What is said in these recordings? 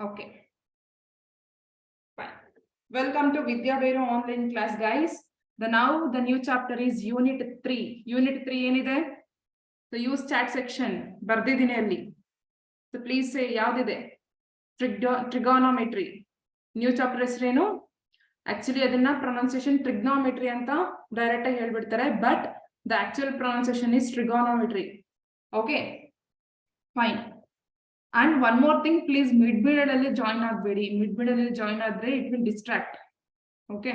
Okay. Fine. Welcome to Vidya Vero online class, guys. The new chapter is Unit 3. Unit 3 ಏನಿದೆ? So use chat section. ಬರ್ದಿದ್ದೀನಿ ಅಲ್ಲಿ. So please say ಯಾವ್ದಿದೆ? Trigonometry. New chapter ಹೆಸರೇನು? Actually ಅದನ್ನ pronunciation trigonometry ಅಂತ direct ಆಗಿ ಹೇಳ್ಬಿಡ್ತಾರೆ, but the actual pronunciation is trigonometry. Okay. Fine. And one more thing, please mid-middle ಅಲ್ಲಿ join ಆಗಬೇಡಿ. Mid-middle ಅಲ್ಲಿ join ಆದ್ರೆ it will distract. Okay.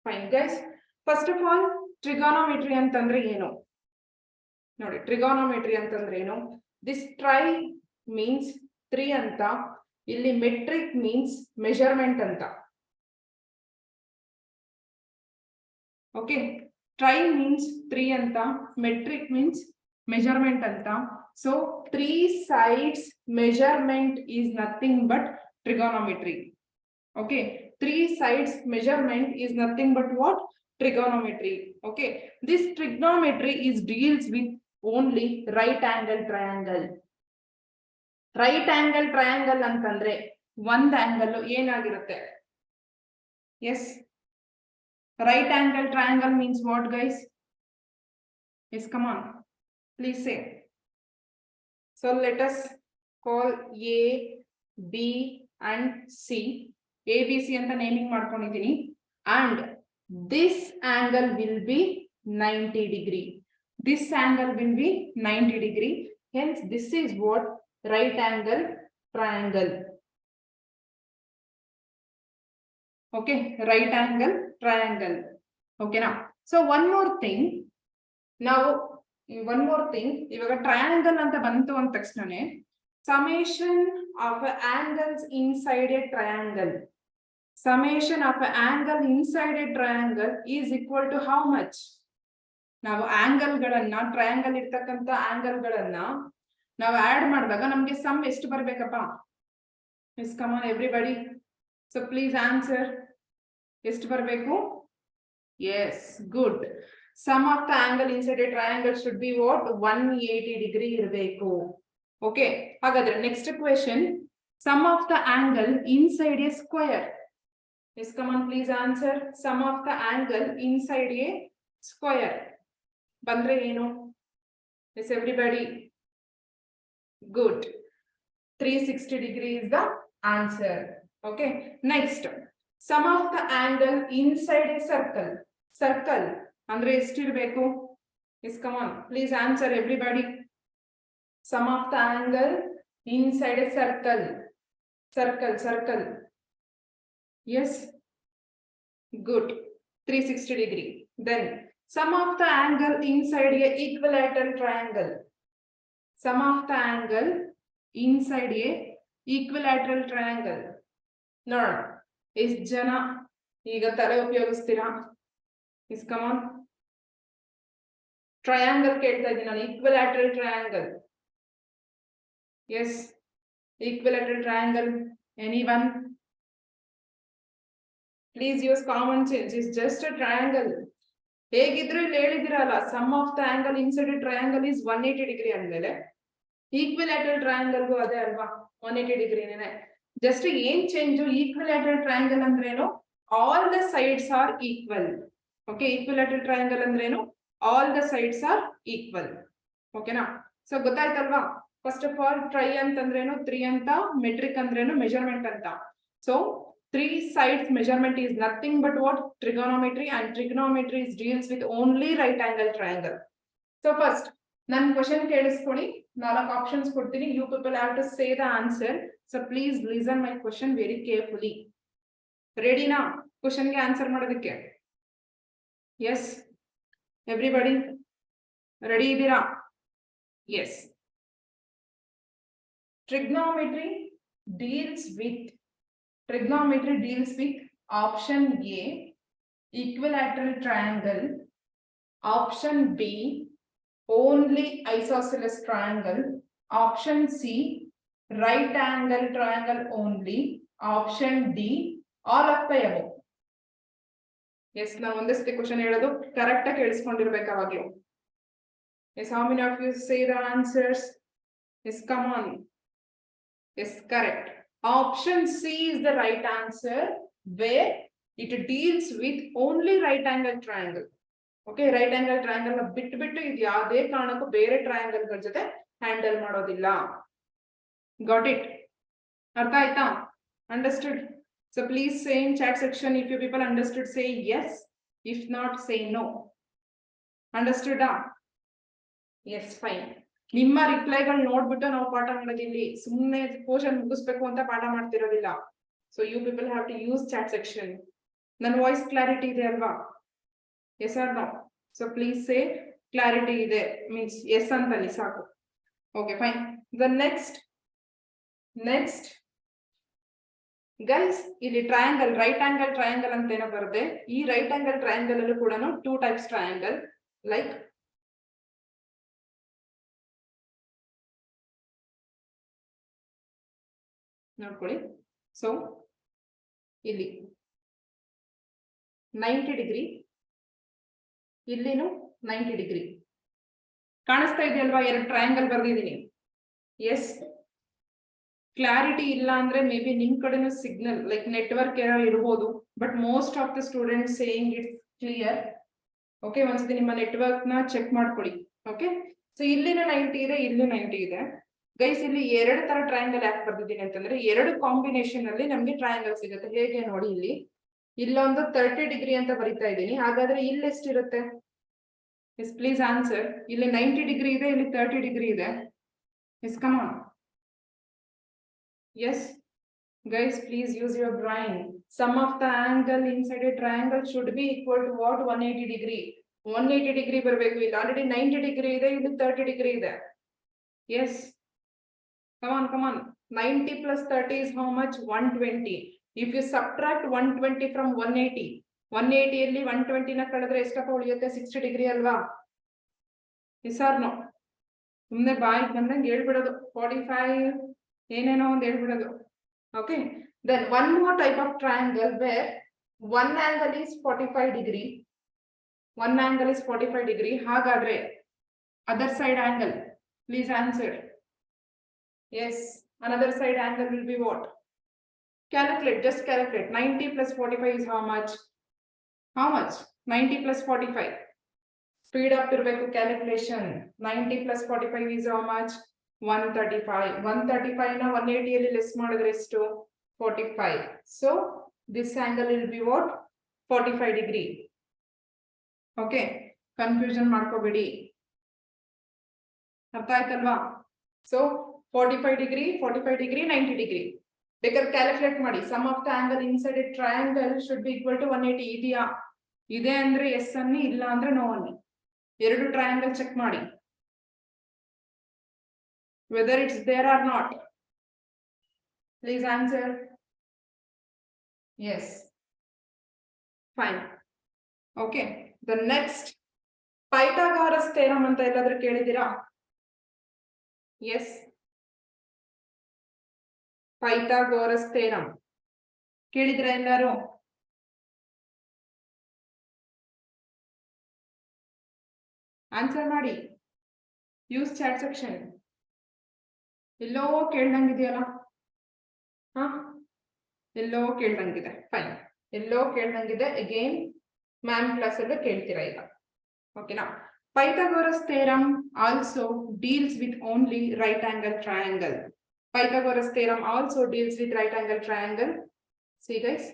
Fine guys. First of all, trigonometry ಅಂತಂದ್ರೆ ಏನು? ನೋಡಿ, trigonometry ಅಂತಂದ್ರೆ ಏನು? This tri means 3 ಅಂತ, ಇಲ್ಲಿ metric means measurement ಅಂತ. Okay. Tri means 3 ಅಂತ, metric means measurement ಅಂತ. So 3 sides measurement is nothing but trigonometry. Okay, 3 sides measurement is nothing but what? Trigonometry. Okay, this trigonometry is deals with only right angle triangle. Right angle triangle ಅಂತಂದ್ರೆ ಒಂದು angle ಏನಾಗಿರುತ್ತೆ? Yes, right angle triangle means what, guys? Yes, come on, please say. So let us call A, B and C. A, B, C ಅಂತ naming ಮಾಡ್ಕೊಂಡಿದ್ದೀನಿ. And this angle will be 90 degree. This angle will be 90 degree. Hence this is what? Right angle triangle. Okay, right angle triangle. Okay now. So one more thing. Now one more thing, ಇವಾಗ triangle ಅಂತ ಬಂತು ಅಂದ ತಕ್ಷಣನೇ summation of angles inside a triangle. Summation of angle inside a triangle is equal to how much? ನಾವು angle ಗಳನ್ನ triangle ಇರ್ತಕ್ಕಂಥ angle ಗಳನ್ನ ನಾವು ಆಡ್ ಮಾಡಿದಾಗ ನಮಗೆ ಸಮ್ ಎಷ್ಟು ಬರಬೇಕಪ್ಪ? Yes come on everybody. So please answer. ಎಷ್ಟು ಬರಬೇಕು? Yes, good. Sum of the angle inside a triangle should be what? 180 degree ಇರಬೇಕು. Okay, ಹಾಗಾದ್ರೆ next question, sum of the angle inside a square. Yes, come on, please answer. Sum of the angle inside a square ಬಂದ್ರೆ ಏನು? Yes, everybody. Good. 360 degree is the answer. Okay, next, sum of the angle inside a circle. Circle ಅಂದ್ರೆ ಎಷ್ಟಿರಬೇಕು? Yes, come on, please answer everybody. Sum of the angle inside a circle. Circle. Yes, good. 360 degree. Then sum of the angle inside a equilateral triangle. Sum of the angle inside a equilateral triangle. ನೋಡೋಣ ಎಷ್ಟು ಜನ ಈಗ ತಲೆ ಉಪಯೋಗಿಸ್ತೀರಾ? Yes, come on. Triangle ಕೇಳ್ತಾ ಇದ್ದೀನಿ ನಾನು. Equilateral triangle. Yes, equilateral triangle. Anyone? Please use common sense. It's just a triangle. ಹೇಗಿದ್ರು ಇಲ್ಲಿ ಹೇಳಿದಿರಲ್ಲ, sum of the angle inside a triangle is 180 degree ಅಂದ್ಮೇಲೆ ಈಕ್ವಿಲ್ಯಾಟರಲ್ ಟ್ರಯಾಂಗಲ್ಗೂ ಅದೇ ಅಲ್ವಾ? 180 ಡಿಗ್ರಿನೇ. ಜಸ್ಟ್ ಏನ್ ಚೇಂಜ್? ಈಕ್ವಿಲ್ಯಾಟರಲ್ ಟ್ರಯಾಂಗಲ್ ಅಂದ್ರೇನು? All the sides are equal. Okay, equilateral triangle ಅಂದ್ರೇನು? All the sides are equal. ಓಕೆನಾ? ಸೊ ಗೊತ್ತಾಯ್ತಲ್ವಾ? ಫಸ್ಟ್ ಆಫ್ ಆಲ್ ಟ್ರೈ ಅಂತಂದ್ರೇನು? 3 ಅಂತ, ಮೆಟ್ರಿಕ್ ಅಂದ್ರೇನು? ಮೆಜರ್ಮೆಂಟ್ ಅಂತ. So 3 sides measurement is nothing but what? Trigonometry, and trigonometry is deals with only right angle triangle. So first, nan question ಕೇಳಿಸ್ಕೊಳ್ಳಿ. 4 options ಕೊಡ್ತೀನಿ. You people have to say the answer. So please listen my question very carefully. Ready na? Question ಗೆ answer ಮಾಡೋದಕ್ಕೆ. Yes, everybody ready ಇದೀರಾ? Yes. Trigonometry deals with option A, equilateral triangle, option B, only isosceles triangle, option C, right angle triangle only, option D, all of the above. Yes, now ಒಂದಷ್ಟೇ question ಹೇಳೋದು correct ಆಗಿ ಕೇಳಿಸ್ಕೊಂಡಿರ್ಬೇಕು ಅವಾಗ್ಲೂ. Yes, how many of you say the answers? Yes, come on. Yes, correct. Option C is the right answer, where it deals with only right angle triangle. Okay, right angle triangle ಬಿಟ್ಟು ಇದು ಯಾವುದೇ ಕಾರಣಕ್ಕೂ ಬೇರೆ triangle ಗಳ ಜೊತೆ handle ಮಾಡೋದಿಲ್ಲ. Got it? ಅರ್ಥ ಆಯ್ತಾ? Understood? So please say in chat section if you people understood, say yes. If not, say no. Understood? Yes, fine. ನಿಮ್ಮ ರಿಪ್ಲೈಗಳು ನೋಡ್ಬಿಟ್ಟು ನಾವು ಪಾಠ ಮಾಡೋದಿಲ್ಲಿ, ಸುಮ್ಮನೆ ಪೋರ್ಷನ್ ಮುಗಿಸ್ಬೇಕು ಅಂತ ಪಾಠ ಮಾಡ್ತಿರೋದಿಲ್ಲ. So you people have to use chat section. ನನ್ನ ವಾಯ್ಸ್ ಕ್ಲಾರಿಟಿ ಇದೆ ಅಲ್ವಾ? Yes or no? So please say clarity ಇದೆ, ಮೀನ್ಸ್ ಎಸ್ ಅಂತಲ್ಲಿ ಸಾಕು. Okay fine. The next guys, ಇಲ್ಲಿ ಟ್ರಯಾಂಗಲ್, ರೈಟ್ ಆಂಗಲ್ ಟ್ರಯಾಂಗಲ್ ಅಂತ ಏನೋ ಬರುತ್ತೆ. ಈ ರೈಟ್ ಆಂಗಲ್ ಟ್ರಯಾಂಗಲ್ ಅಲ್ಲೂ ಕೂಡ 2 ಟೈಪ್ಸ್ ಟ್ರಯಾಂಗಲ್, ಲೈಕ್ ನೋಡ್ಕೊಳ್ಳಿ. ಸೊ ಇಲ್ಲಿ 90 ಡಿಗ್ರಿ, ಇಲ್ಲಿನೂ 90 ಡಿಗ್ರಿ ಕಾಣಿಸ್ತಾ ಇದೆಯಲ್ವಾ? 2 ಟ್ರಯಾಂಗಲ್ ಬರ್ದಿದ್ದೀನಿ. ಎಸ್, ಕ್ಲಾರಿಟಿ ಇಲ್ಲ ಅಂದ್ರೆ ಮೇ ಬಿ ನಿಮ್ ಕಡೆನೂ ಸಿಗ್ನಲ್ ಲೈಕ್ ನೆಟ್ವರ್ಕ್ ಎರರ್ ಇರಬಹುದು, but most of the students saying it's clear. Okay, ಒಂದ್ಸತಿ ನಿಮ್ಮ ನೆಟ್ವರ್ಕ್ ನ ಚೆಕ್ ಮಾಡ್ಕೊಳ್ಳಿ. ಓಕೆ, ಸೊ ಇಲ್ಲಿನೂ 90 ಇದೆ, ಇಲ್ಲೂ 90 ಇದೆ. ಗೈಸ್, ಇಲ್ಲಿ 2 ತರ ಟ್ರಯಾಂಗಲ್ ಯಾಕೆ ಬರ್ದಿದ್ದೀನಿ ಅಂತಂದ್ರೆ 2 ಕಾಂಬಿನೇಷನ್ ಅಲ್ಲಿ ನಮ್ಗೆ ಟ್ರಯಾಂಗಲ್ ಸಿಗುತ್ತೆ. ಹೇಗೆ ನೋಡಿ, ಇಲ್ಲೊಂದು 30 ಡಿಗ್ರಿ ಅಂತ ಬರಿತಾ ಇದ್ದೀನಿ. ಹಾಗಾದ್ರೆ ಇಲ್ಲಿ ಎಷ್ಟಿರುತ್ತೆ? Yes, please answer. ಇಲ್ಲಿ 90 ಡಿಗ್ರಿ ಇದೆ, ಇಲ್ಲಿ 30 ಡಿಗ್ರಿ ಇದೆ. Yes, come on. Yes, guys, please use your brain. Sum of the angle inside a triangle should be equal to what? 180 degree. 180 degree ಬರಬೇಕು. ಇಲ್ಲಿ ಆಲ್ರೆಡಿ 90 ಡಿಗ್ರಿ ಇದೆ, ಇಲ್ಲಿ 30 ಡಿಗ್ರಿ ಇದೆ. Yes, come on. 90 plus 30 is how much? 120. If you subtract 120 from 180, 180 ಅಲ್ಲಿ 120 ನ ಕಳೆದ್ರೆ ಎಷ್ಟಪ್ಪ ಉಳಿಯುತ್ತೆ? 60 ಡಿಗ್ರಿ ಅಲ್ವಾ? Yes or no? ಸುಮ್ಮನೆ ಬಾಯಿ ಬಂದಂಗೆ ಹೇಳ್ಬಿಡೋದು 45 ಏನೇನೋ ಒಂದು ಹೇಳ್ಬಿಡೋದು. Okay, then one more type of triangle where one angle is 45 degree. One angle is 45 degree. ಹಾಗಾದ್ರೆ other side angle, please answer. Yes, another side angle will be what? Calculate, just calculate. 90 plus 45 is how much? How much? 90 plus 45. Speed up ಇರಬೇಕು calculation. 90 plus 45 is how much? 135. 135 ನ 180 ಅಲ್ಲಿ less ಮಾಡಿದ್ರೆ ಎಷ್ಟು? 45. So this angle will be what? 45 degree. Okay, confusion ಮಾಡ್ಕೋಬೇಡಿ. ಅರ್ಥ ಆಯ್ತಲ್ವಾ? So 45 degree, 90 degree. ಬೇಕಾದ್ರೆ calculate ಮಾಡಿ. Sum of the angle inside a triangle should be equal to 180. ಇದೆಯಾ? ಇದೆ ಅಂದ್ರೆ ಎಸ್ ಅನ್ನಿ, ಇಲ್ಲ ಅಂದ್ರೆ ನೋ ಅನ್ನಿ. 2 ಟ್ರಯಾಂಗಲ್ ಚೆಕ್ ಮಾಡಿ whether it's there or not. Please answer. Yes, fine. Okay, the next Pythagoras theorem ಅಂತ ಎಲ್ಲಾದ್ರೂ ಕೇಳಿದ್ದೀರಾ? Yes, Pythagoras theorem ಕೇಳಿದ್ರಾ ಎಲ್ಲಾರು? ಆನ್ಸರ್ ಮಾಡಿ. Use chat section. ಎಲ್ಲೋ ಕೇಳ್ದಂಗಿದೆಯಲ್ಲ? ಹಾ, ಎಲ್ಲೋ ಕೇಳ್ದಂಗಿದೆ. ಫೈನ್, ಎಲ್ಲೋ ಕೇಳ್ದಂಗಿದೆ. ಅಗೇನ್ ಮ್ಯಾಮ್ ಕ್ಲಾಸ್ ಅಲ್ಲೂ ಕೇಳ್ತೀರಾ ಈಗ. ಓಕೆನಾ? Pythagoras theorem also deals with only right angle triangle. Pythagoras theorem also deals with right angle triangle. See guys,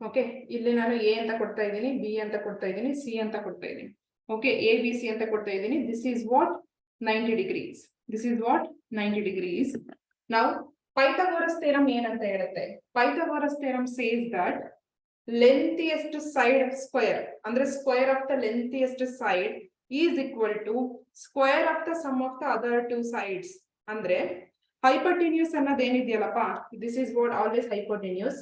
okay, ಇಲ್ಲಿ ನಾನು ಎ ಅಂತ ಕೊಡ್ತಾ ಇದ್ದೀನಿ, ಬಿ ಅಂತ ಕೊಡ್ತಾ ಇದ್ದೀನಿ, ಸಿ ಅಂತ ಕೊಡ್ತಾ ಇದ್ದೀನಿ. ಓಕೆ, ಎ ಬಿ ಸಿ ಅಂತ ಕೊಡ್ತಾ ಇದ್ದೀನಿ. This is what? 90 degrees. This is what? 90 degrees. Now Pythagoras theorem ಏನಂತ ಹೇಳುತ್ತೆ? Pythagoras theorem says that lengthiest side of square, ಅಂದ್ರೆ square of the lengthiest side is equal to square of the sum of the other two sides. ಅಂದ್ರೆ hypotenuse ಅನ್ನೋದು ಏನಿದೆಯಲ್ಲಪ್ಪ, this is what always hypotenuse.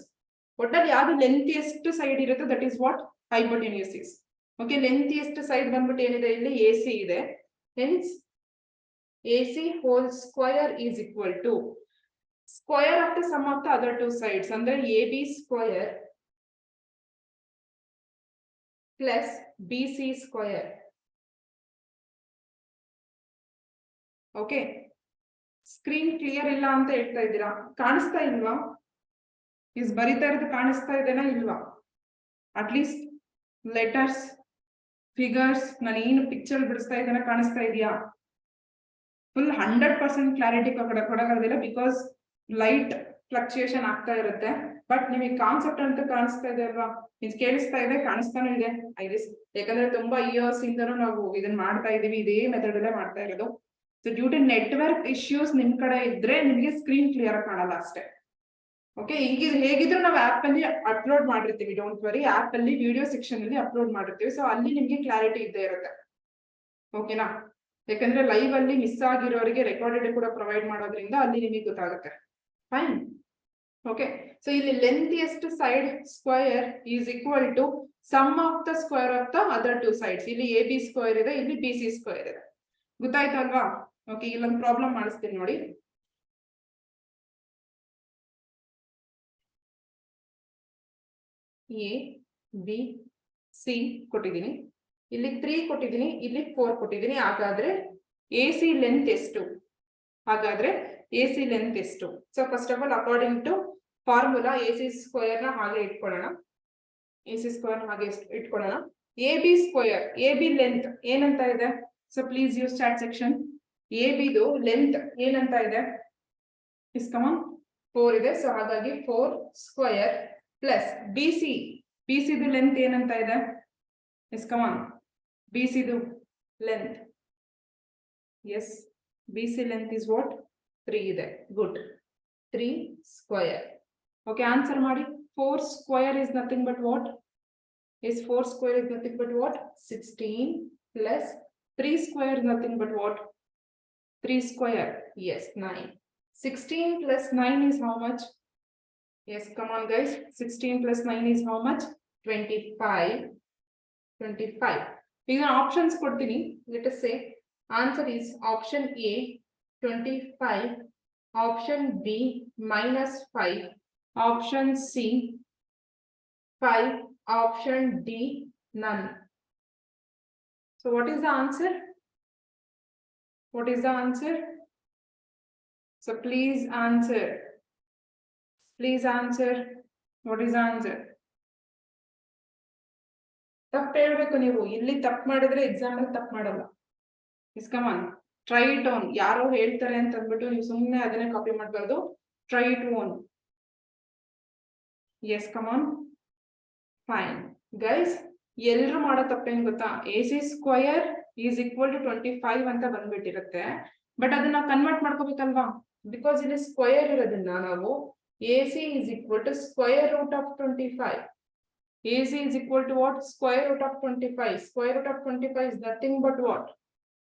ಒಟ್ಟಲ್ಲಿ ಯಾವುದು lengthiest side ಇರುತ್ತೆ, that is what hypotenuse is. Okay, lengthiest side ಬಂದ್ಬಿಟ್ಟು ಏನಿದೆ ಇಲ್ಲಿ? AC ಇದೆ. Hence AC whole square is equal to square of the sum of the other two sides. ಅಂದ್ರೆ AB square plus BC square. Okay, screen clear ಇಲ್ಲ ಅಂತ ಹೇಳ್ತಾ ಇದ್ದೀರಾ, ಕಾಣಿಸ್ತಾ ಇಲ್ವಾ? ಇಸ್ ಬರಿತಾ ಇರೋದು ಕಾಣಿಸ್ತಾ ಇದೆನಾ ಇಲ್ವಾ? ಅಟ್ಲೀಸ್ಟ್ ಲೆಟರ್ಸ್, ಫಿಗರ್ಸ್, ನಾನು ಏನು ಪಿಕ್ಚರ್ ಬಿಡಿಸ್ತಾ ಇದ್ದೇನೆ ಕಾಣಿಸ್ತಾ ಇದೆಯಾ? ಫುಲ್ 100% ಕ್ಲಾರಿಟಿ ಕೊಡೋದಿಲ್ಲ, ಬಿಕಾಸ್ ಲೈಟ್ ಫ್ಲಕ್ಚುಯೇಷನ್ ಆಗ್ತಾ ಇರುತ್ತೆ. ಬಟ್ ನಿಮಗೆ ಕಾನ್ಸೆಪ್ಟ್ ಅಂತ ಕಾಣಿಸ್ತಾ ಇದೆ ಅಲ್ವಾ? ಮೀನ್ಸ್ ಕೇಳಿಸ್ತಾ ಇದೆ, ಕಾಣಿಸ್ತಾನೂ ಇದೆ, ಯಾಕಂದ್ರೆ ತುಂಬಾ ಇಯರ್ಸ್ ಇಂದನೂ ನಾವು ಇದನ್ನ ಮಾಡ್ತಾ ಇದೀವಿ, ಇದೇ ಮೆಥಡ್ ಅಲ್ಲೇ ಮಾಡ್ತಾ ಇರೋದು. So due to network issues ನಿಮ್ ಕಡೆ ಇದ್ರೆ ನಿಮ್ಗೆ ಸ್ಕ್ರೀನ್ ಕ್ಲಿಯರ್ ಕಾಣಲ್ಲ ಅಷ್ಟೇ. ಓಕೆ, ಈಗ ಹೇಗಿದ್ರು ನಾವು ಆಪ್ ಅಲ್ಲಿ ಅಪ್ಲೋಡ್ ಮಾಡಿರ್ತೀವಿ, ಡೋಂಟ್ ವರಿ, ಆಪ್ ಅಲ್ಲಿ ವಿಡಿಯೋ ಸೆಕ್ಷನ್ ಅಲ್ಲಿ ಅಪ್ಲೋಡ್ ಮಾಡಿರ್ತೀವಿ. ಸೊ ಅಲ್ಲಿ ನಿಮ್ಗೆ ಕ್ಲಾರಿಟಿ ಇದ್ದೇ ಇರುತ್ತೆ. ಓಕೆನಾ? ಯಾಕಂದ್ರೆ ಲೈವ್ ಅಲ್ಲಿ ಮಿಸ್ ಆಗಿರೋರಿಗೆ ರೆಕಾರ್ಡೆಡ್ ಕೂಡ ಪ್ರೊವೈಡ್ ಮಾಡೋದ್ರಿಂದ ಅಲ್ಲಿ ನಿಮಗೆ ಗೊತ್ತಾಗುತ್ತೆ. ಫೈನ್. ಓಕೆ, ಸೊ ಇಲ್ಲಿ lengthiest side square is equal to sum of the square of the other two sides. ಇಲ್ಲಿ ಎ ಬಿ ಸ್ಕ್ವೇರ್ ಇದೆ, ಇಲ್ಲಿ ಬಿ ಸಿ ಸ್ಕ್ವೇರ್ ಇದೆ. ಗೊತ್ತಾಯ್ತು ಅಲ್ವಾ? ಓಕೆ, ಇಲ್ಲೊಂದು ಪ್ರಾಬ್ಲಮ್ ಮಾಡಿಸ್ತೀನಿ ನೋಡಿ. ಎ ಬಿ ಸಿ ಕೊಟ್ಟಿದ್ದೀನಿ, ಇಲ್ಲಿ 3 ಕೊಟ್ಟಿದ್ದೀನಿ, ಇಲ್ಲಿ 4 ಕೊಟ್ಟಿದ್ದೀನಿ. ಹಾಗಾದ್ರೆ ಎ ಸಿ ಲೆಂತ್ ಎಷ್ಟು? ಹಾಗಾದ್ರೆ ಎ ಸಿ ಲೆಂತ್ ಎಷ್ಟು? So first of all according to formula A C square ನ ಹಾಗೆ ಇಟ್ಕೊಳ್ಳೋಣ. ಎ ಸಿ ಸ್ಕ್ವೇರ್ ಹಾಗೆ ಇಟ್ಕೊಳ್ಳೋಣ. A B square, A B length ಏನಂತ ಇದೆ? So please use chat section. A ಬಿದು ಲೆಂತ್ ಏನಂತ ಇದೆ? ಇಸ್ ಕಮಾನ್ 4 ಇದೆ. ಸೊ ಹಾಗಾಗಿ 4 square plus B C, B ಸಿದು ಲೆಂತ್ ಏನಂತ ಇದೆ? ಇಸ್ ಕಮಾನ್ ಬಿ ಸಿದು length. Yes, B C length is what? 3 ಇದೆ. Good, 3 square. ಓಕೆ, ಆನ್ಸರ್ ಮಾಡಿ. 4 square is nothing but what? Is 4 square is nothing but what? 16 plus 3 square is nothing but what? 3 square. Yes, 9. 16 plus 9 is how much? Yes, come on guys. 16 plus 9 is how much? 25. 25. These are options ಕೊಡ್ತೀನಿ. Let us say answer is option A 25, option B -5, option C 5, option D none. So what is the answer? What is the answer? So please answer. Please answer. What is the answer? ತಪ್ಪು ಹೇಳ್ಬೇಕು ನೀವು. ಇಲ್ಲಿ ತಪ್ಪು ಮಾಡಿದ್ರೆ exam ಅಲ್ಲಿ ತಪ್ಪು ಮಾಡಲ್ಲ. Yes come on, try it on. ಯಾರೋ ಹೇಳ್ತಾರೆ ಅಂತ ಅಂದ್ಬಿಟ್ಟು ನೀವು ಸುಮ್ಮನೆ ಅದನ್ನೇ ಕಾಪಿ ಮಾಡಬಾರ್ದು. Try it on. Yes, come on. Fine guys, ಎಲ್ರು ಮಾಡೋ ತಪ್ಪೇನ್ ಗೊತ್ತಾ? A C square is equal to 25 ಅಂತ ಬಂದ್ಬಿಟ್ಟಿರುತ್ತೆ. ಬಟ್ ಅದನ್ನ ಕನ್ವರ್ಟ್ ಮಾಡ್ಕೋಬೇಕಲ್ವಾ? ಬಿಕಾಸ್ ಇಲ್ಲಿ ಸ್ಕ್ವಯರ್ ಇರೋದನ್ನ ನಾವು A C is equal to square root of 25. A C is equal to what? Square root of 25. Square root of 25 is nothing but what?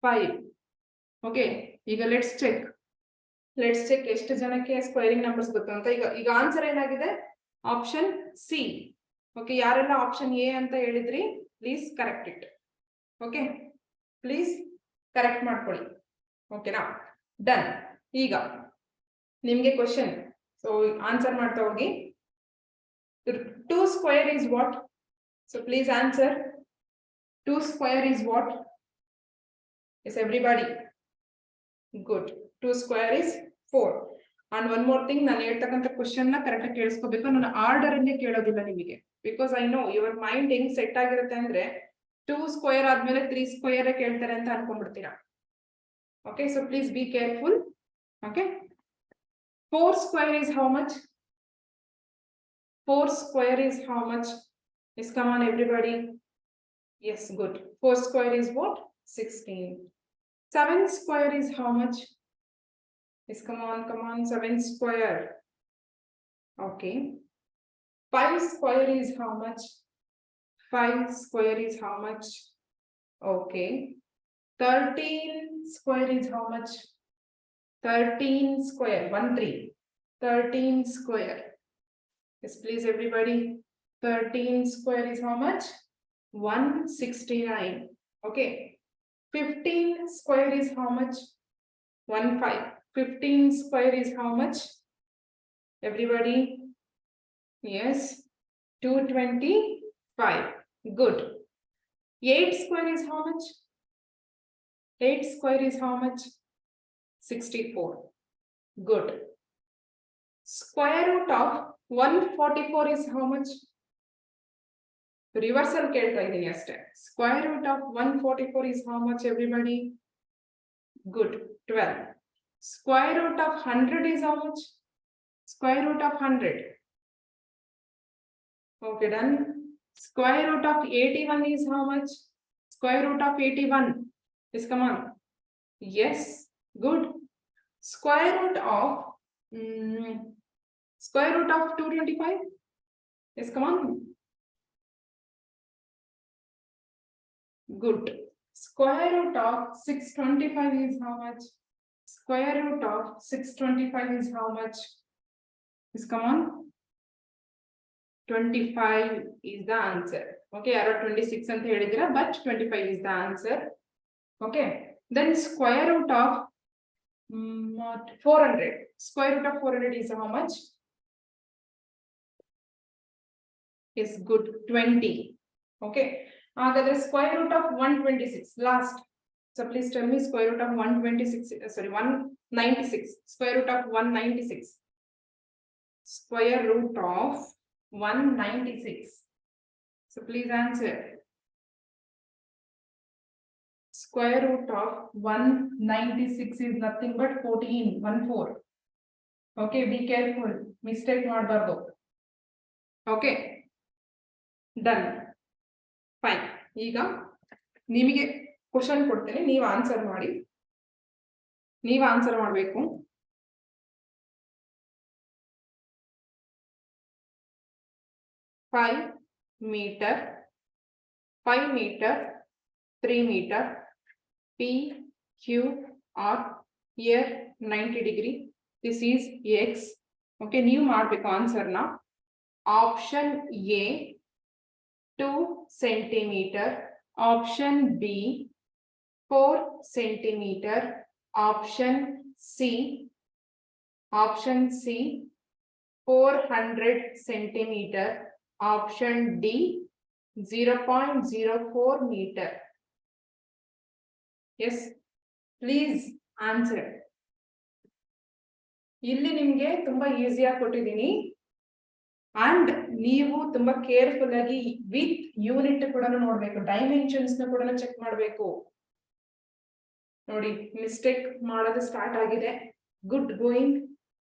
5. Okay, ಈಗ let's check ಎಷ್ಟು ಜನಕ್ಕೆ squaring numbers ಗೊತ್ತು ಅಂತ. ಈಗ answer ಏನಾಗಿದೆ? Option C. Okay, ಯಾರೆಲ್ಲ option A ಅಂತ ಹೇಳಿದ್ರಿ please correct it. Okay, please correct ಮಾಡ್ಕೊಳ್ಳಿ. ಓಕೆನಾ? ಡನ್. ಈಗ ನಿಮ್ಗೆ ಕ್ವಶನ್, ಸೊ ಆನ್ಸರ್ ಮಾಡ್ತಾ ಹೋಗಿ. 2 square is what? So please answer. 2 square is what? Yes, everybody. Good. 2 square is 4. And one more thing, ನಾನು ಹೇಳ್ತಕ್ಕಂಥ ಕ್ವಶನ್ ನ ಕರೆಕ್ಟ್ ಆಗಿ ಕೇಳಿಸ್ಕೋಬೇಕು. ನಾನು ಆರ್ಡರ್ ಅಲ್ಲಿ ಕೇಳೋದಿಲ್ಲ ನಿಮಗೆ, because I know your mind ಹೆಂಗ್ ಸೆಟ್ ಆಗಿರುತ್ತೆ ಅಂದ್ರೆ 2 ಸ್ಕ್ವೇರ್ ಆದ್ಮೇಲೆ 3 ಸ್ಕ್ವೇರ್ ಕೇಳ್ತಾರೆ ಅಂತ ಅನ್ಕೊಂಡ್ಬಿಡ್ತೀರಾ. Okay, so please be careful. Okay, 4 square is how much? 4 square is how much? Yes, come on everybody. Yes, good. 4 square is what? 16. 7 square is how much? Yes, come on, 7 square. Okay. 5 square is how much? 5 square is how much? Okay. 13 square is how much? 13 square, 1 3. 13 square. Yes, please everybody. 13 square is how much? 169. Okay. 15 square is how much? 1 5. 15 square is how much? Everybody. Yes. 225. Good. 8 square is how much? 8 square is how much? 64. Good. Square root of 144 is how much? Reversal ಕೇಳ್ತಾ ಇದ್ದೀನಿ ಅಷ್ಟೇ. Square root of 144 is how much, everybody? Good. 12. Square root of 100 is how much? Square root of 100. Okay, done. Square root of 81 is how much? Square root of 81. Yes, come on. Yes, good. Square root of square root of 225. Yes, come on. Good. Square root of 625 is how much? Square root of 625 is how much? Yes, come on. 25 is the answer. Okay, arrow 26 anta helidira, but 25 is the answer. Okay, then square root of 400. Square root of 400 is how much? Is good. 20. Okay, the square root of 126 last. So please tell me square root of 126, sorry, 196. Square root of 196. Square root of 196. So please answer. Square root of 196 is nothing but 14. 14. Okay, be careful. Mistake ಮಾಡಬಾರದು. Okay, done. Fine. ಈಗ ನಿಮಗೆ question ಕೊಡ್ತೇನೆ, ನೀವು answer ಮಾಡಿ. ನೀವು answer ಮಾಡಬೇಕು. Five meter, 3 meter, P, Q, R, here 90 degree. This is X. Okay, ನೀವು ಮಾಡಬೇಕು ಆನ್ಸರ್ ನ. Option A 2 centimeter, option B 4 centimeter, option C 400 centimeter, option D 0.04 meter. Yes, please answer. ಇಲ್ಲಿ ನಿಮಗೆ ತುಂಬಾ ಈಸಿಯಾಗಿ ಕೊಟ್ಟಿದ್ದೀನಿ, ಅಂಡ್ ನೀವು ತುಂಬಾ ಕೇರ್ಫುಲ್ ಆಗಿ ವಿತ್ ಯೂನಿಟ್ ಕೂಡ ನೋಡ್ಬೇಕು, ಡೈಮೆನ್ಷನ್ಸ್ ನ ಕೂಡ ಚೆಕ್ ಮಾಡಬೇಕು. ನೋಡಿ, ಮಿಸ್ಟೇಕ್ ಮಾಡೋದು ಸ್ಟಾರ್ಟ್ ಆಗಿದೆ. ಗುಡ್ ಗೋಯಿಂಗ್,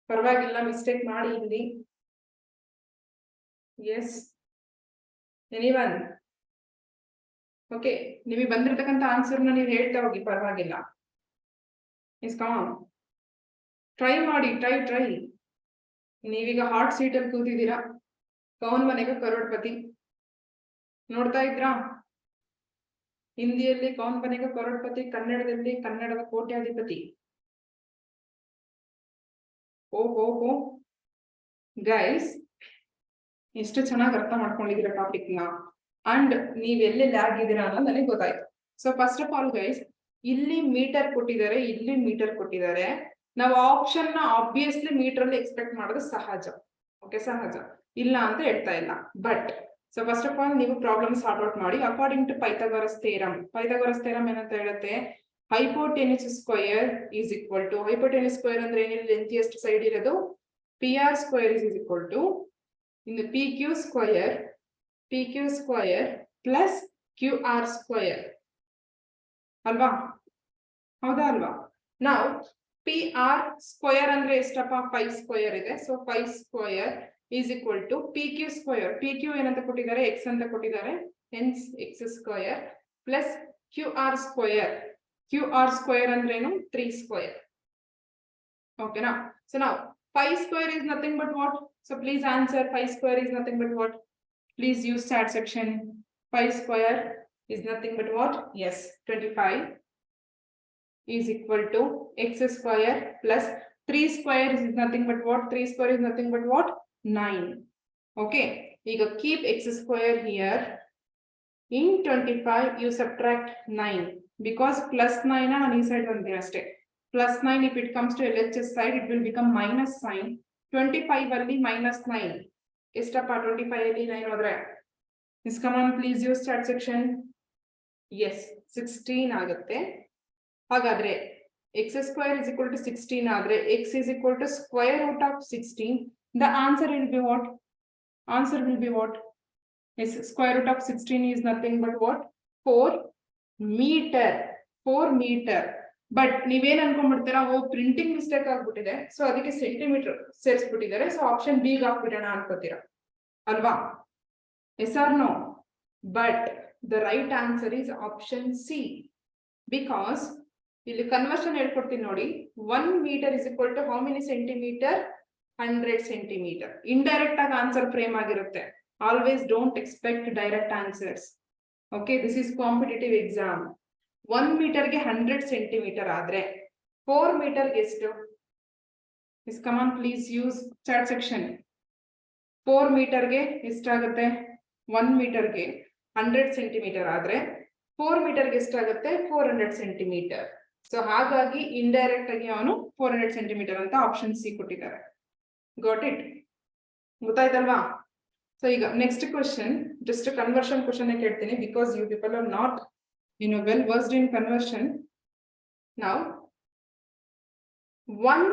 ಪರವಾಗಿಲ್ಲ, ಮಿಸ್ಟೇಕ್ ಮಾಡಿ ಇಲ್ಲಿ. S, anyone? ಓಕೆ, ನಿಮಗೆ ಬಂದಿರತಕ್ಕಂತ ಆನ್ಸರ್ನ ನೀವು ಹೇಳ್ತಾ ಹೋಗಿ, ಪರವಾಗಿಲ್ಲ. ಎಸ್, ಕಮ್ ಆನ್, ಟ್ರೈ ಮಾಡಿ, ಟ್ರೈ. ನೀವೀಗ ಹಾಟ್ ಸೀಟ್ ಅಲ್ಲಿ ಕೂತಿದ್ದೀರಾ. ಕೌನ್ ಮನೆಗ ಕರೋಡ್ಪತಿ ನೋಡ್ತಾ ಇದ್ರಾ? ಹಿಂದಿಯಲ್ಲಿ ಕೌನ್ ಬನೆಗ ಕರೋಡ್ಪತಿ, ಕನ್ನಡದಲ್ಲಿ ಕನ್ನಡದ ಕೋಟ್ಯಾಧಿಪತಿ. ಓಹೋ ಗೈಸ್, ಎಷ್ಟು ಚೆನ್ನಾಗಿ ಅರ್ಥ ಮಾಡ್ಕೊಂಡಿದ್ದೀರಾ ಟಾಪಿಕ್ ನ, ಅಂಡ್ ನೀವೆಲ್ಲಿ ಲ್ಯಾಗ್ ಇದ್ದೀರಾ ಅನ್ನೋದು ನನಗೆ ಗೊತ್ತಾಯ್ತು. So first of all guys, ಇಲ್ಲಿ ಮೀಟರ್ ಕೊಟ್ಟಿದ್ದಾರೆ, ಇಲ್ಲಿ ಮೀಟರ್ ಕೊಟ್ಟಿದ್ದಾರೆ. ನಾವು ಆಪ್ಷನ್ ನ ಆಬ್ವಿಯಸ್ಲಿ ಮೀಟರ್ ಅಲ್ಲಿ ಎಕ್ಸ್ಪೆಕ್ಟ್ ಮಾಡೋದು ಸಹಜ. ಓಕೆ, ಸಹಜ, ಇಲ್ಲ ಅಂತ ಹೇಳ್ತಾ ಇಲ್ಲ. But so first of all ನೀವು ಪ್ರಾಬ್ಲಮ್ ಸಾರ್ಟ್ ಔಟ್ ಮಾಡಿ according to Pythagoras theorem. Pythagoras theorem ಏನಂತ ಹೇಳುತ್ತೆ? Hypotenuse square is equal to, hypotenuse square ಅಂದ್ರೆ ಏನಿಲ್ಲ, ಲೆಂಥಿಯೆಸ್ಟ್ ಸೈಡ್ ಇರೋದು PR square is equal to ಇನ್ನು PQ square plus QR square ಅಲ್ವಾ? ಹೌದಾ ಅಲ್ವಾ? ನಾವು PR ಸ್ಕ್ವೇರ್ ಅಂದ್ರೆ ಎಷ್ಟಪ್ಪ? 5 ಸ್ಕ್ವೇರ್ ಇದೆ. So 5 square is equal to PQ square. PQ ಏನಂತ ಕೊಟ್ಟಿದ್ದಾರೆ? X ಅಂತ ಕೊಟ್ಟಿದ್ದಾರೆ, hence X square plus QR square. QR square ಅಂದ್ರೇನು? 3 ಸ್ಕ್ವೇರ್. ಓಕೆನಾ? ಸೊ ನಾವು 5 square is nothing but what? So please answer. 5 square is nothing but what? Please use chat section. 5 square is nothing but what? Yes, 25 is equal to X square plus 3 square is nothing but what? 3 square is nothing but what? 9. Okay, you keep X square here. In 25 you subtract 9 because plus 9 on this side on the state. Plus 9, if it comes to LHS side, it will become minus sign. 25 ಅಲ್ಲಿ minus 9 ಎಷ್ಟಪ್ಪ? 25 ಅಲ್ಲಿ 9 ಹೋದ್ರೆ Miss, come on, please use chat section. Yes, 16 ಆಗುತ್ತೆ. ಹಾಗಾದ್ರೆ x square is equal to 16 ಆದರೆ x is equal to square root of 16, the answer will be what? Answer will be what? Yes, square root of 16 is nothing but what? 4 meter. 4 meter. But ನೀವೇನ್ ಅನ್ಕೊಂಡ್ಬಿಡ್ತೀರಾ, oh printing mistake ಆಗ್ಬಿಟ್ಟಿದೆ, so ಅದಕ್ಕೆ centimetre ಸೇರಿಸ್ಬಿಟ್ಟಿದ್ದಾರೆ, so option B ಹಾಕ್ಬಿಡೋಣ ಅನ್ಕೋತೀರಾ ಅಲ್ವಾ? Yes or no? But the right answer is option C. Because ಇಲ್ಲಿ conversion ಹೇಳ್ಕೊಡ್ತೀನಿ ನೋಡಿ. 1 metre is equal to how many centimetre? 100 centimetre. Indirect ಆಗಿ ಆನ್ಸರ್ ಫ್ರೇಮ್ ಆಗಿರುತ್ತೆ. Always don't expect direct answers. Okay, this is competitive exam. 1 ಮೀಟರ್ಗೆ 100 centimetre ಆದ್ರೆ 4 ಮೀಟರ್ಗೆ ಎಷ್ಟು? Is come on please use chat section. 4 ಮೀಟರ್ಗೆ ಎಷ್ಟಾಗುತ್ತೆ? 1 ಮೀಟರ್ಗೆ 100 ಸೆಂಟಿಮೀಟರ್ ಆದ್ರೆ 4 ಮೀಟರ್ಗೆ ಎಷ್ಟಾಗುತ್ತೆ? 400 ಸೆಂಟಿಮೀಟರ್. ಸೊ ಹಾಗಾಗಿ ಇಂಡೈರೆಕ್ಟ್ ಆಗಿ ಅವನು 400 ಸೆಂಟಿಮೀಟರ್ ಅಂತ ಆಪ್ಷನ್ ಸಿ ಕೊಟ್ಟಿದ್ದಾರೆ. Got it? ಗೊತ್ತಾಯ್ತಲ್ವಾ? ಸೊ ಈಗ next question, just conversion question ಕೇಳ್ತೀನಿ, because you people are not well versed in conversion. Now 1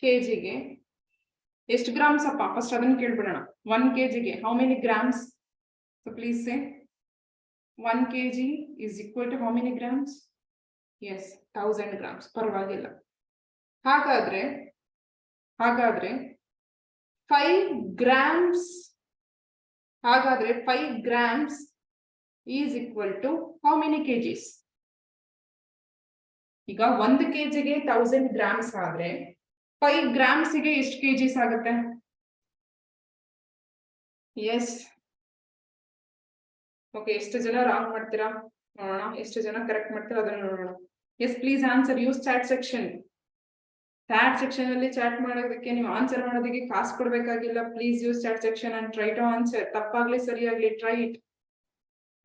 kg ಗೆ ಎಷ್ಟು ಗ್ರಾಮ್ಸ್ ಅಪ್ಪ? ಫಸ್ಟ್ ಅದನ್ನ ಕೇಳ್ಬಿಡೋಣ. 1 kg ಗೆ how many grams? So please say 1 kg is equal to how many grams? Yes, 1000 grams. ಪರವಾಗಿಲ್ಲ. ಹಾಗಾದ್ರೆ 5 grams, ಹಾಗಾದ್ರೆ 5 grams is equal to how many kgs? ಈಗ 1 kg ಗೆ 1000 grams ಆದ್ರೆ 5 grams ಗೆ ಎಷ್ಟು kgs ಆಗುತ್ತೆ? ಎಸ್. ಓಕೆ, ಎಷ್ಟು ಜನ ರಾಂಗ್ ಮಾಡ್ತೀರಾ ನೋಡೋಣ, ಎಷ್ಟು ಜನ ಕರೆಕ್ಟ್ ಮಾಡ್ತೀರಾ ಅದನ್ನ ನೋಡೋಣ. Yes, please answer. Use chat section. Chat section ಅಲ್ಲಿ ಚಾಟ್ ಮಾಡೋದಕ್ಕೆ, ನೀವು ಆನ್ಸರ್ ಮಾಡೋದಕ್ಕೆ ಕಾಸು ಕೊಡ್ಬೇಕಾಗಿಲ್ಲ. Please use chat section and try to answer. ತಪ್ಪಾಗ್ಲಿ ಸರಿಯಾಗ್ಲಿ, try it.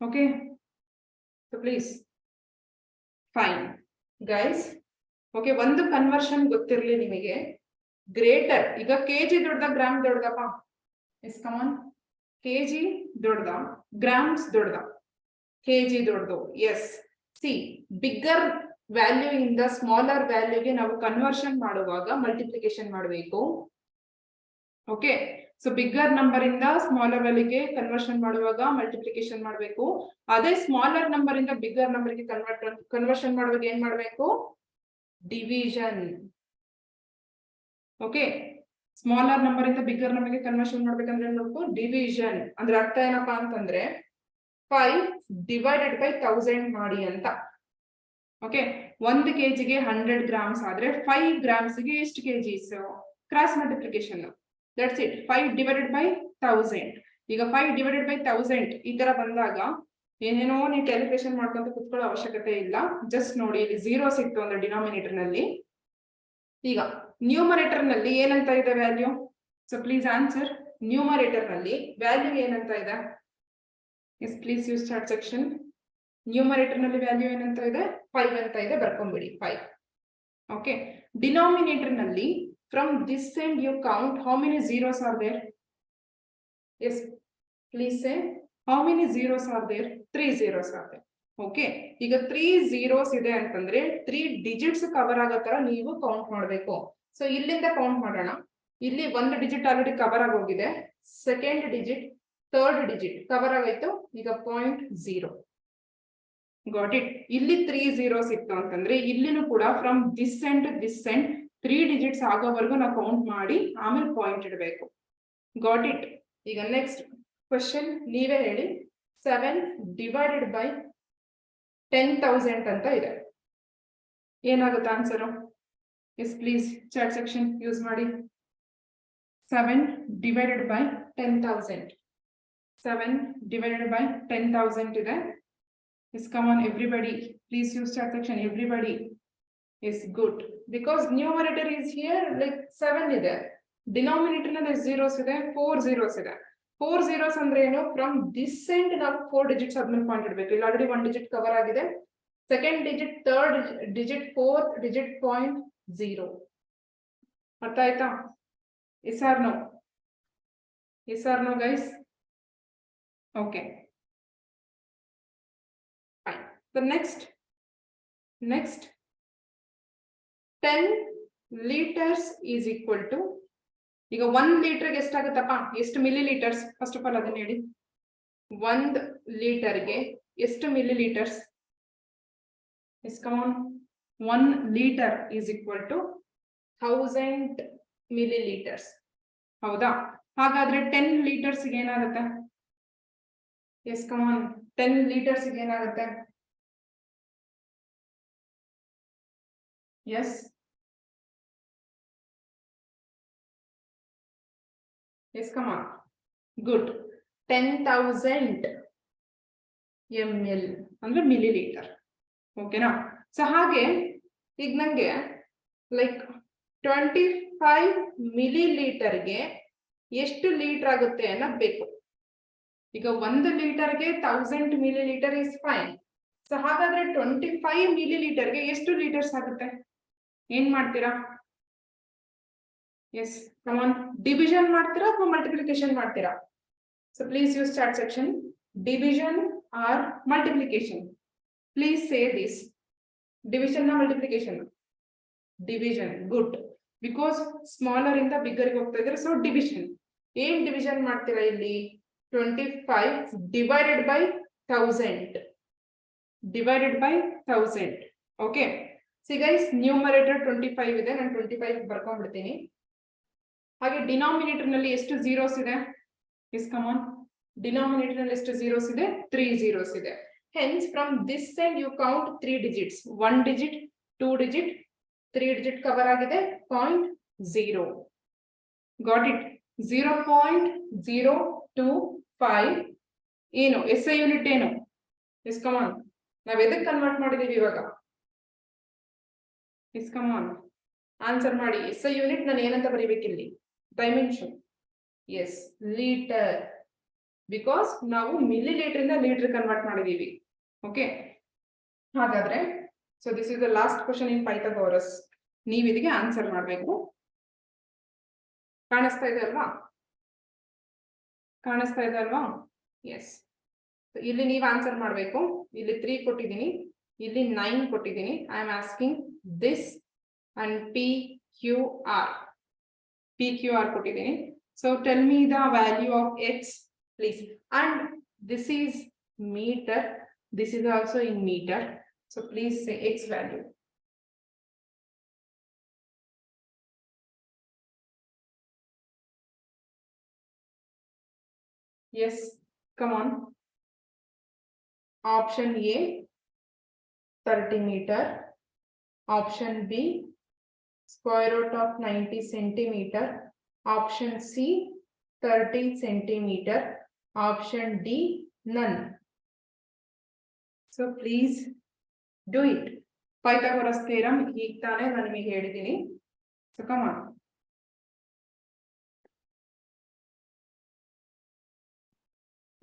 Okay, so please. Fine guys. Okay, ಒಂದು ಕನ್ವರ್ಷನ್ ಗೊತ್ತಿರಲಿ ನಿಮಗೆ. ಗ್ರೇಟರ್, ಈಗ ಕೆಜಿ ದೊಡ್ಡದ ಗ್ರಾಮ್ ದೊಡ್ಡದಪ್ಪ? Yes come on. ಕೆಜಿ ದೊಡ್ಡದ ಗ್ರಾಮ್ಸ್ ದೊಡ್ಡದ? ಕೆಜಿ ದೊಡ್ಡದು. ಎಸ್. ಸಿ, ಬಿಗ್ಗರ್ ವ್ಯಾಲ್ಯೂ ಇಂದ ಸ್ಮಾಲರ್ ವ್ಯಾಲ್ಯೂಗೆ ನಾವು ಕನ್ವರ್ಷನ್ ಮಾಡುವಾಗ ಮಲ್ಟಿಪ್ಲಿಕೇಶನ್ ಮಾಡಬೇಕು. ಓಕೆ, ಸೊ ಬಿಗ್ಗರ್ ನಂಬರ್ ಇಂದ ಸ್ಮಾಲರ್ ವ್ಯಾಲ್ಯೂಗೆ ಕನ್ವರ್ಷನ್ ಮಾಡುವಾಗ ಮಲ್ಟಿಪ್ಲಿಕೇಶನ್ ಮಾಡಬೇಕು. ಅದೇ ಸ್ಮಾಲರ್ ನಂಬರ್ ಇಂದ ಬಿಗ್ಗರ್ ನಂಬರ್ ಗೆ ಕನ್ವರ್ಷನ್ ಮಾಡುವಾಗ ಏನ್ ಮಾಡಬೇಕು? ಡಿವಿಷನ್. ಓಕೆ, ಸ್ಮಾಲರ್ ನಂಬರ್ ಇಂದ ಬಿಗ್ಗರ್ ನಂಬರ್ ಗೆ ಕನ್ವರ್ಷನ್ ಮಾಡ್ಬೇಕಂದ್ರೆ ಏನ್ ಮಾಡಬೇಕು? ಡಿವಿಷನ್. ಅಂದ್ರೆ ಅರ್ಥ ಏನಪ್ಪಾ ಅಂತಂದ್ರೆ 5 ಡಿವೈಡೆಡ್ ಬೈ 1000 ಮಾಡಿ ಅಂತ. ಓಕೆ, 1 kgಗೆ 100 ಗ್ರಾಮ್ಸ್ ಆದ್ರೆ 5 ಗ್ರಾಮ್ಸ್ ಗೆ ಎಷ್ಟು kgs? Cross multiplication. That's it. 5 divided by 1000. ಈಗ 5 ಡಿವೈಡೆಡ್ ಬೈ 1000 ಈ ತರ ಬಂದಾಗ ಏನೇನೋ ನೀವು ಕ್ಯಾಲ್ಕುಲೇಷನ್ ಮಾಡ್ಕೊಂತ ಕುತ್ಕೊಳ್ಳೋ ಅವಶ್ಯಕತೆ ಇಲ್ಲ. ಜಸ್ಟ್ ನೋಡಿ, ಇಲ್ಲಿ 0 ಸಿಕ್ತು ಅಂದ್ರೆ ಡಿನಾಮಿನೇಟರ್ ನಲ್ಲಿ. ಈಗ ನ್ಯೂಮರೇಟರ್ ನಲ್ಲಿ ಏನಂತ ಇದೆ value? So please answer. Numerator ನಲ್ಲಿ ವ್ಯಾಲ್ಯೂ ಏನಂತ ಇದೆ? Yes, please use chat section. Numerator ನಲ್ಲಿ ವ್ಯಾಲ್ಯೂ ಏನಂತ ಇದೆ? 5 ಅಂತ ಇದೆ, ಬರ್ಕೊಂಡ್ಬಿಡಿ 5. ಓಕೆ, ಡಿನಾಮಿನೇಟರ್ ನಲ್ಲಿ from this end you count how many zeros are there? Yes, please say how many zeros are there? 3 zeros are there. Okay, ಈಗ 3 zeros ಇದೆ ಅಂತಂದ್ರೆ 3 digits ಕವರ್ ಆಗೋ ತರ ನೀವು ಕೌಂಟ್ ಮಾಡಬೇಕು. ಸೊ ಇಲ್ಲಿಂದ ಕೌಂಟ್ ಮಾಡೋಣ. ಇಲ್ಲಿ 1 ಡಿಜಿಟ್ ಆಲ್ರೆಡಿ ಕವರ್ ಆಗಿ ಹೋಗಿದೆ, 2nd digit, 3rd digit cover ಆಗಾಯ್ತು. ಈಗ 0.0. Got it? ಇಲ್ಲಿ 3 zeros ಇತ್ತು ಅಂತಂದ್ರೆ ಇಲ್ಲಿನೂ ಕೂಡ from this end to this end 3 digits ಆಗೋವರೆಗೂ ನಾವು ಕೌಂಟ್ ಮಾಡಿ ಆಮೇಲೆ ಪಾಯಿಂಟ್ ಇಡಬೇಕು. Got it? ಈಗ ನೆಕ್ಸ್ಟ್ ಕ್ವಶನ್ ನೀವೇ ಹೇಳಿ. 7 ಡಿವೈಡೆಡ್ ಬೈ 10,000 ಅಂತ ಇದೆ. ಏನಾಗುತ್ತೆ answer? Yes, please chat section use ಮಾಡಿ. 7 ಡಿವೈಡೆಡ್ ಬೈ 10,000. 7 ಡಿವೈಡೆಡ್ ಬೈ 10,000 ಇದೆ. Yes, come on everybody, please use chat section. Everybody is good because numerator is here like 7 ಇದೆ, denominator ನಲ್ಲಿ zeros ಇದೆ, 4 zeros ಇದೆ. 4 zeros ಅಂದ್ರೆ ಏನು? ಫ್ರಮ್ ದಿಸ್ ಎಂಡ್ ನಾವು 4 digits ಆದ್ಮೇಲೆ ಪಾಯಿಂಟ್ ಇಡಬೇಕು. ಇಲ್ಲಿ ಆಲ್ರೆಡಿ 1 ಡಿಜಿಟ್ ಕವರ್ ಆಗಿದೆ, 2nd digit, 3rd digit, 4th digit 0.0. ಅರ್ಥ ಆಯ್ತಾ? Yes or no? Yes or no guys? Okay, fine. The next 10 liters is equal to, ಈಗ 1 ಲೀಟರ್ಗೆ ಎಷ್ಟಾಗುತ್ತಪ್ಪ, ಎಷ್ಟು millilitres? First of all ಅದನ್ನ ಹೇಳಿ. 1 ಲೀಟರ್ಗೆ ಎಷ್ಟು millilitres? Yes come on. 1 litre is equal to 1000 millilitres. ಹೌದಾ? ಹಾಗಾದ್ರೆ 10 ಲೀಟರ್ಸ್ ಏನಾಗುತ್ತೆ? Yes come on. 10 ಲೀಟರ್ಸ್ ಏನಾಗುತ್ತೆ? Yes yes come on. Good. 10,000 ml ಅಂದ್ರೆ ಮಿಲಿಲೀಟರ್. ಓಕೆನಾ? ಸೊ ಹಾಗೆ ಈಗ ನಂಗೆ ಲೈಕ್ 25 ಮಿಲಿಲೀಟರ್ಗೆ ಎಷ್ಟು ಲೀಟರ್ ಆಗುತ್ತೆ ಅನ್ನೋದು ಬೇಕು. ಈಗ 1 ಲೀಟರ್ಗೆ 1000 ಮಿಲಿಲೀಟರ್ ಇಸ್ ಫೈನ್. ಸೊ ಹಾಗಾದ್ರೆ 25 ಮಿಲಿಲೀಟರ್ಗೆ ಎಷ್ಟು ಲೀಟರ್ಸ್ ಆಗುತ್ತೆ? ಏನ್ ಮಾಡ್ತೀರಾ? S come on. ಡಿವಿಷನ್ ಮಾಡ್ತೀರಾ ಅಥವಾ ಮಲ್ಟಿಪ್ಲಿಕೇಶನ್ ಮಾಡ್ತೀರಾ? So please use chat section. Division or multiplication? Please say this. Division ನಾ multiplication? Division. Good. Because smaller ಇಂದ ಬಿಗ್ಗರ್ಗೆ ಹೋಗ್ತಾ ಇದ್ರೆ, ಸೊ ಡಿವಿಷನ್. ಏನ್ ಡಿವಿಷನ್ ಮಾಡ್ತೀರಾ ಇಲ್ಲಿ? 25 divided by 1000 divided by 1000. Okay. C guys, numerator 25 ಇದೆ, ನಾನು 25 ಬರ್ಕೊಂಡ್ಬಿಡ್ತೀನಿ. ಹಾಗೆ ಡಿನಾಮಿನೇಟರ್ ನಲ್ಲಿ ಎಷ್ಟು zeros ಇದೆ? Yes come on. ಡಿನಾಮಿನೇಟರ್ ನಲ್ಲಿ ಎಷ್ಟು zeros ಇದೆ? 3 zeros ಇದೆ. Hence from this side you count 3 digits. 1 digit, 2 digit, 3 digit cover ಆಗಿದೆ. 0.0. Got it? 0.025 ಏನು SI ಯೂನಿಟ್ ಏನು? Yes come on. ನಾವ್ ಎದಕ್ಕೆ ಕನ್ವರ್ಟ್ ಮಾಡಿದೀವಿ ಇವಾಗ? ಎಸ್ ಕಮ್ ಆನ್, ಆನ್ಸರ್ ಮಾಡಿ. SI ಯೂನಿಟ್ ನಾನು ಏನಂತ ಬರೀಬೇಕಿಲ್ಲಿ? ಡೈಮೆನ್ಷನ್. Yes, litre. ಬಿಕಾಸ್ ನಾವು ಮಿಲಿ ಲೀಟರ್ ಇಂದ ಲೀಟರ್ ಕನ್ವರ್ಟ್ ಮಾಡಿದೀವಿ. ಓಕೆ. ಹಾಗಾದ್ರೆ so this is the last question in Pythagoras. ನೀವು ಇದಕ್ಕೆ ಆನ್ಸರ್ ಮಾಡಬೇಕು. ಕಾಣಿಸ್ತಾ ಇದೆ ಅಲ್ವಾ? ಕಾಣಿಸ್ತಾ ಇದೆ ಅಲ್ವಾ? ಎಸ್. ಇಲ್ಲಿ ನೀವು ಆನ್ಸರ್ ಮಾಡಬೇಕು. ಇಲ್ಲಿ 3 ಕೊಟ್ಟಿದ್ದೀನಿ, ಇಲ್ಲಿ 9 ಕೊಟ್ಟಿದ್ದೀನಿ. I am asking this and PQR. PQR ಕೊಟ್ಟಿದ್ದೀನಿ. So tell me the value of X please. And this is meter. This is also in meter. So please say X value. Yes, come on. Option A 30 meter. Option B square root of 90 centimeter. Option C 30 centimeter. Option D none. So please do it. Pythagoras theorem ಈಗ ತಾನೇ ನಾನು ನಿಮಗೆ ಹೇಳಿದ್ದೀನಿ. So come on.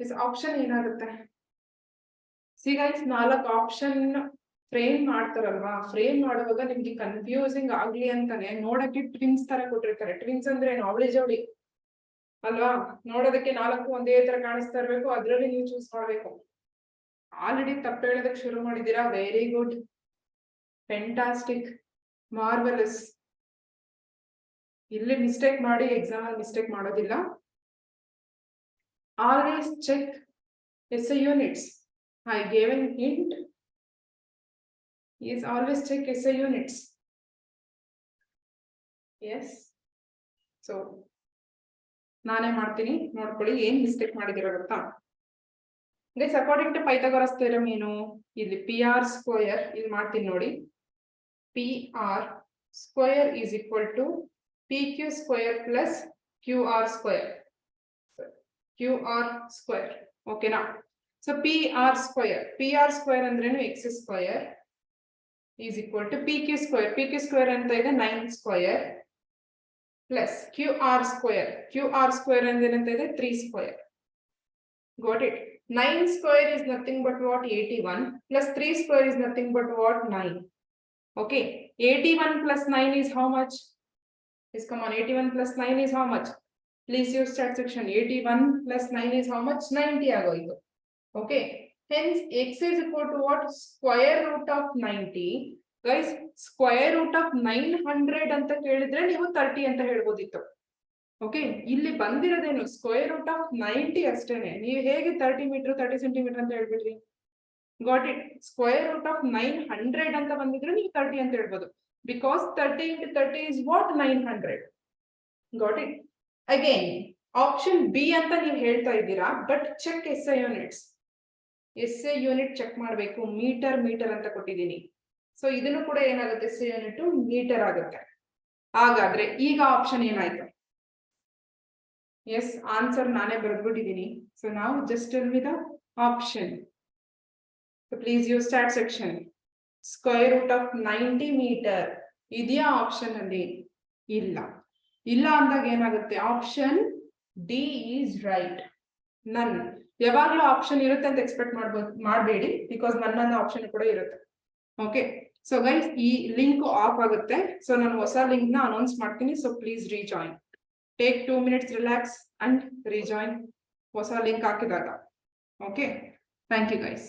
This option ಏನಾಗುತ್ತೆ? See guys, 4 option frame ಮಾಡ್ತಾರಲ್ವಾ? Frame ಮಾಡುವಾಗ ನಿಮ್ಗೆ confusing ಆಗ್ಲಿ ಅಂತಾನೆ ನೋಡಕ್ಕೆ ಟ್ವಿನ್ಸ್ ತರ ಕೊಟ್ಟಿರ್ತಾರೆ. ಟ್ವಿನ್ಸ್ ಅಂದ್ರೆ ಅವಳಿ ಜೋಡಿ ಅಲ್ವಾ? ನೋಡೋದಕ್ಕೆ 4 ಒಂದೇ ತರ ಕಾಣಿಸ್ತಾ ಇರ್ಬೇಕು, ಅದ್ರಲ್ಲಿ ನೀವು ಚೂಸ್ ಮಾಡ್ಬೇಕು. ಆಲ್ರೆಡಿ ತಪ್ಪು ಹೇಳೋದಕ್ಕೆ ಶುರು ಮಾಡಿದ್ದೀರಾ. Very good, fantastic, marvellous. ಇಲ್ಲಿ ಮಿಸ್ಟೇಕ್ ಮಾಡಿ ಎಕ್ಸಾಮ್ ಅಲ್ಲಿ ಮಿಸ್ಟೇಕ್ ಮಾಡೋದಿಲ್ಲ. Always check SI units. I gave an hint. Yes, always check SI units. Yes. So ನಾನೇ ಮಾಡ್ತೀನಿ, ನೋಡ್ಕೊಳ್ಳಿ ಏನ್ ಮಿಸ್ಟೇಕ್ ಮಾಡಿದಿರೋ ಗೊತ್ತಾ? Guys, according to Pythagoras theorem ಏನು? ಇಲ್ಲಿ PR ಸ್ಕ್ವೇರ್ ಇಲ್ಲಿ ಮಾಡ್ತೀನಿ ನೋಡಿ. PR square is equal to PQ square plus QR square. QR square. ಓಕೆನಾ? ಸೊ PR ಸ್ಕ್ವೇರ್ ಅಂದ್ರೇನು? X square is equal to PQ square. PQ square ಅಂತ ಇದೆ 9 square plus QR square ಅಂದೇನಂತ ಇದೆ 3 square. Got it? 9 square is nothing but what? 81 plus 3 square is nothing but what? 9. Okay, 81 plus 9 is how much? Yes, come on. 81 plus 9 is how much? Please use chat section. 81 plus 9 is how much? 90 agoytu. Okay, hence X is equal to what? Square root of 90 guys square root of 900 ಅಂತ ಕೇಳಿದ್ರೆ ನೀವು 30 ಅಂತ ಹೇಳ್ಬೋದಿತ್ತು. Okay, ಇಲ್ಲಿ ಬಂದಿರೋದೇನು square root of 90 ಅಷ್ಟೇನೆ. ನೀವು ಹೇಗೆ 30 metre 30 centimetre ಅಂತ ಹೇಳ್ಬಿಟ್ರಿ? Got it. Square root of 900 ಅಂತ ಬಂದಿದ್ರೆ ನೀವು 30 ಅಂತ ಹೇಳ್ಬೋದು. Because 30 into 30 is what? 900. Got it. Again option B ಅಂತ ನೀವು ಹೇಳ್ತಾ ಇದ್ದೀರಾ, but check S I units. S I unit check ಮಾಡಬೇಕು. ಮೀಟರ್ ಅಂತ ಕೊಟ್ಟಿದ್ದೀನಿ. ಸೊ ಇದನ್ನು ಕೂಡ ಏನಾಗುತ್ತೆ, ಎಸ್ ಐ ಯೂನಿಟ್ ಮೀಟರ್ ಆಗುತ್ತೆ. ಹಾಗಾದ್ರೆ ಈಗ ಆಪ್ಷನ್ ಏನಾಯ್ತು? ಎಸ್, ಆನ್ಸರ್ ನಾನೇ ಬರೆದ್ಬಿಟ್ಟಿದ್ದೀನಿ. ಸೊ ನಾವು just tell me the option. Please use chat section. Square root of 90 metre ಇದೆಯಾ ಆಪ್ಷನ್ ಅಲ್ಲಿ? ಇಲ್ಲ. ಇಲ್ಲ ಅಂದಾಗ ಏನಾಗುತ್ತೆ? Option D is right. None. ಯಾವಾಗ್ಲೂ ಆಪ್ಷನ್ ಇರುತ್ತೆ ಅಂತ ಎಕ್ಸ್ಪೆಕ್ಟ್ ಮಾಡಬೇಡಿ, ಬಿಕಾಸ್ ನನ್ನ ಆಪ್ಷನ್ ಕೂಡ ಇರುತ್ತೆ. ಓಕೆ, ಸೊ ಗೈಸ್ ಈ ಲಿಂಕ್ ಆಫ್ ಆಗುತ್ತೆ. ಸೊ ನಾನು ಹೊಸ ಲಿಂಕ್ ನ ಅನೌನ್ಸ್ ಮಾಡ್ತೀನಿ. So please rejoin. Take 2 minutes relax and rejoin ಹೊಸ ಲಿಂಕ್ ಹಾಕಿದಾಗ. ಓಕೆ, ಥ್ಯಾಂಕ್ ಯು ಗೈಸ್.